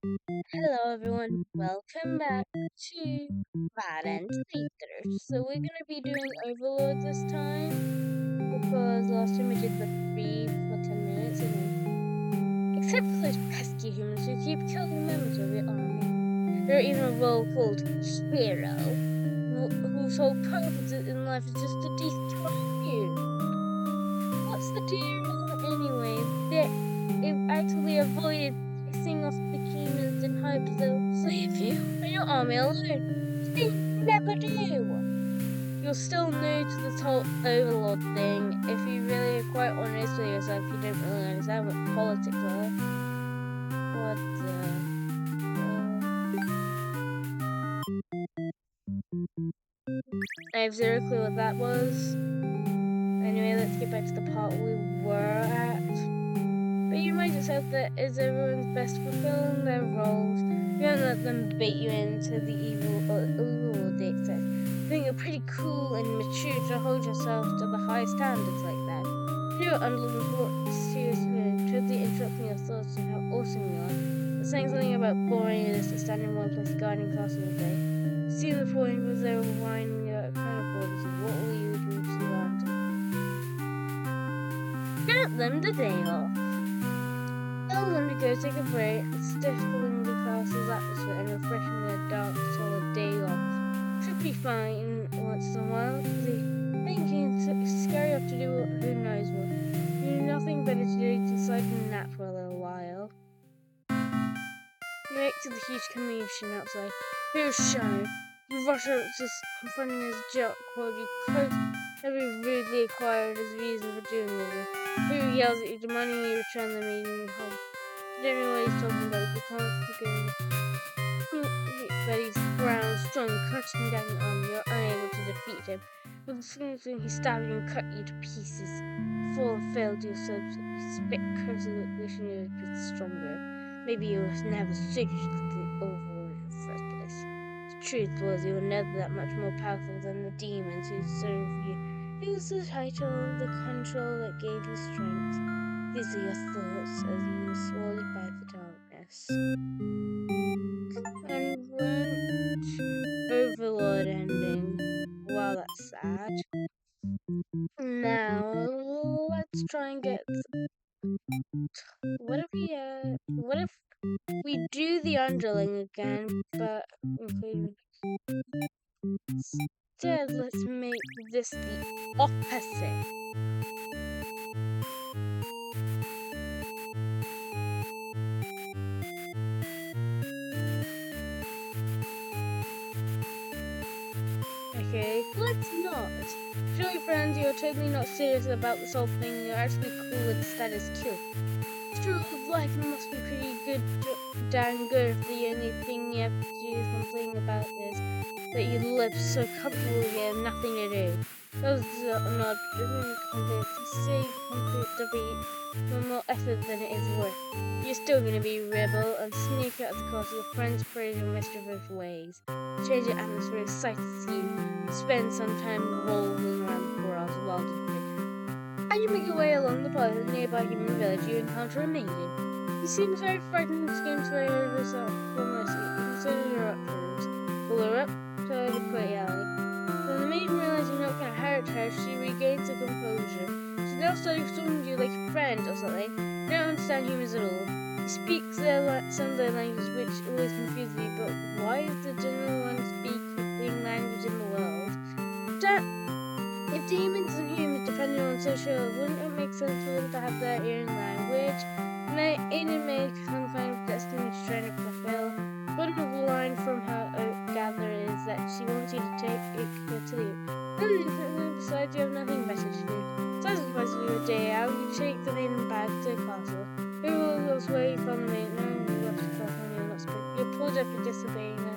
Hello everyone, welcome back to Badness. So we're gonna be doing Overlord this time because last time we did the free for 10 minutes and except for those pesky humans who keep killing members of your army. There are even a role called Hero, whose whole purpose in life is just to destroy you. What's the deal anyway? They've actually avoided pissing off the demons and hopes they'll save you and your army alone. They never do! You're still new to this whole overlord thing. If you really are quite honest with yourself, you don't really understand what politics are. What I have zero clue what that was. Anyway, let's get back to the part we were at. But you remind yourself that it's everyone's best fulfilling their roles. You don't let them bait you into the evil or they expect. I think you're pretty cool and mature to hold yourself to the high standards like that. You know, underlings what seriously, totally interrupting your thoughts and how awesome you are. But saying something about boring it is to stand in one place guarding castle all day. See the point was they were winding out kind of borders. What will you do to surround them? Grant them the day off. Tell them to go take a break, stifling the castle's atmosphere and refreshing their dark, solid day off. Should be fine once in a while. Thinking it's scary enough to do who knows what. You know nothing better to do to decide to nap for a little while. You make to the huge commotion outside. Here's Shadow. You rush out just confronting his jerk while you quote every rudely acquired his reason for doing it. Who yells at you, demanding you return the meeting home. You don't know what he's talking about, you can't forgive him. But he's brown, strong, crunching down your arm, you're unable to defeat him. With a single swing, he stabbed you and cut you to pieces. Fall and failed yourself, you spit cursing, wishing you had been stronger. Maybe you was never suited to the overlord in the first place. The truth was, you were never that much more powerful than the demons who serve you. It was the title, the control that gave you strength. These are your thoughts as you were swallowed by the darkness. And went Overlord ending. Wow, that's sad. Now let's try and get. What if we do the underling again, but including. Instead, let's make this the opposite. Okay, let's not. Show your friends you're totally not serious about this whole thing. You're actually cool with status quo. True, life must be pretty good, darn good if the only thing you have to do something about is that you live so comfortably you have nothing to do. Those are not complete to save complete defeat, no more effort than it is worth. You're still gonna be a rebel and sneak out of the castle with friends praise your mischievous ways. Change your atmosphere, sight to see you, spend some time rolling around the world while as you make your way along the path of the nearby human village, you encounter a maiden. He seems very frightened and schemes very herself for mercy. Consider your options. Pull her up to the quiet alley. When the maiden realizes you're not going to hurt her, she regains her composure. She now starts talking to you like a friend or something. You don't understand humans at all. He speaks some of their language, which always confuses you, but why is the general one speaking language in the world? If demons and humans depended on social, wouldn't it make sense for them to have their own language? May some kind of destiny to try to fulfill. One of the line from her gather is that she wants you to take it to you. Then instantly decides you have nothing better to do. Satisfied to do a day out, you take the maiden back to the castle. Who knows where you found the maiden? No, you left the castle and you're not spoken. You're pulled up for disobeying her.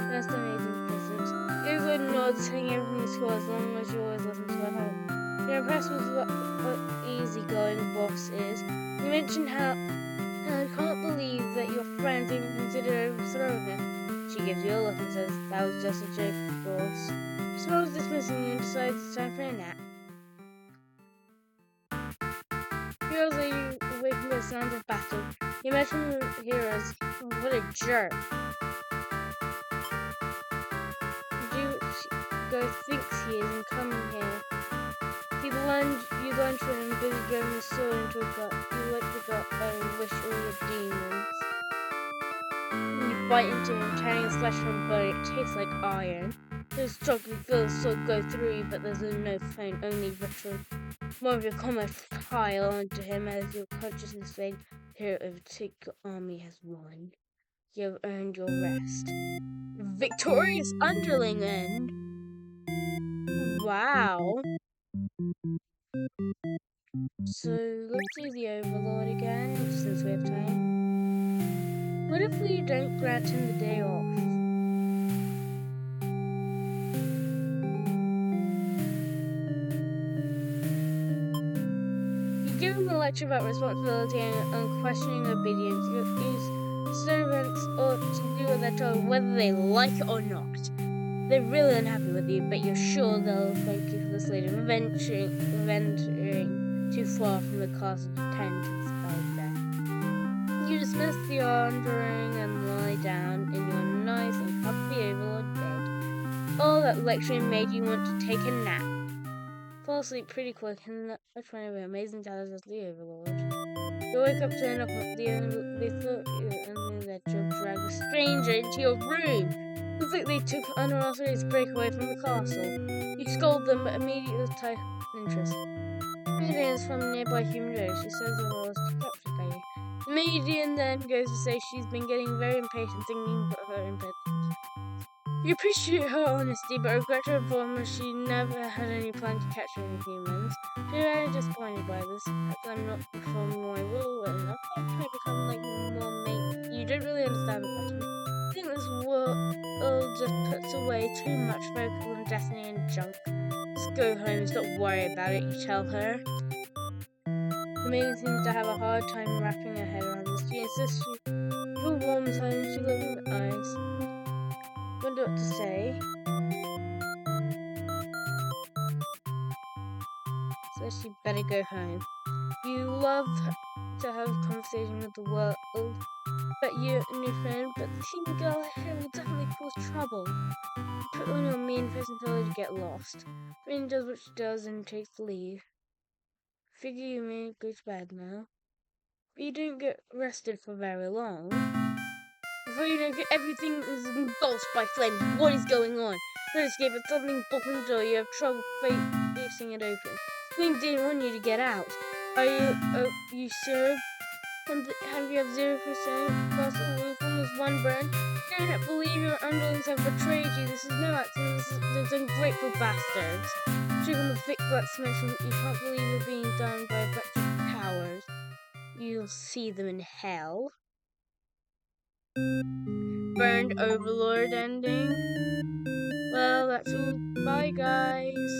That's the maiden's presence. Good nods saying everything's cool as long as you always listen to her help. You're impressed with what easygoing boss is. You mentioned how you can't believe that your friends even consider overthrowing her. She gives you a look and says, that was just a joke, boss. Suppose dismissing you and decides it's time for a nap. Feels like you awaken to the sound of battle. You met him here as what a jerk. You guy thinks he is and coming here. You lunge for him, busy driving the sword into a gut. You let the gut and wish all your demons. You bite into him, tearing his flesh from bone. It tastes like iron. His struggle feels so go through, but there's no pain, only ritual. More of your comrades pile onto him as your consciousness fades. Here, overtake your army has won. You have earned your rest. Victorious underling end. Wow. So let's do the Overlord again, since we have time. What if we don't grant him the day off? You give him a lecture about responsibility and unquestioning obedience. His servants ought to do what they're told, whether they like it or not. They're really unhappy with you, but you're sure they'll thank you for this later, venturing too far from the castle to tend to the spell death. You dismiss the wandering and lie down in your nice and comfy Overlord bed. All that lecturing made you want to take a nap. Fall asleep pretty quick, and that's one of the amazing talents as the Overlord. You wake up to a knock on they thought you that you'll drag a stranger into your room. You think they took unauthorized break away from the castle. You scold them, but immediately take interest. Median is from a nearby human village. She says the role is to capture by you. The Median then goes to say she's been getting very impatient, thinking about her impatience. You appreciate her honesty, but regret to inform her she never had any plan to capture any humans. She's very disappointed by this. Perhaps I'm not performing my role well enough. I'm trying to become like more mate. You don't really understand the pattern. I think this world just puts away too much focus on destiny and junk. Just go home, stop worrying about it, you tell her. The maiden seems to have a hard time wrapping her head around this. She insists she feel warm inside and she looks in the eyes. Wonder what to say. So she better go home. You love to have a conversation with the world, but you and your friend, but the human girl here will definitely cause trouble. You put on your mean face and tell her to get lost. Rain does what she does and takes leave. Figure you may go to bed now. But you don't get rested for very long. Before you know it, everything is engulfed by flames. What is going on? Try to escape, but something blocking the door. You have trouble facing it open. Things didn't want you to get out. Are you sure? Have you have 0% possible roof almost one burn? You don't believe your underlings have betrayed you. This is no accident. Those ungrateful bastards. Check on the thick black smoke from you can't believe you're being done by a bunch of cowards. You'll see them in hell. Burned Overlord ending. Well, that's all. Bye, guys.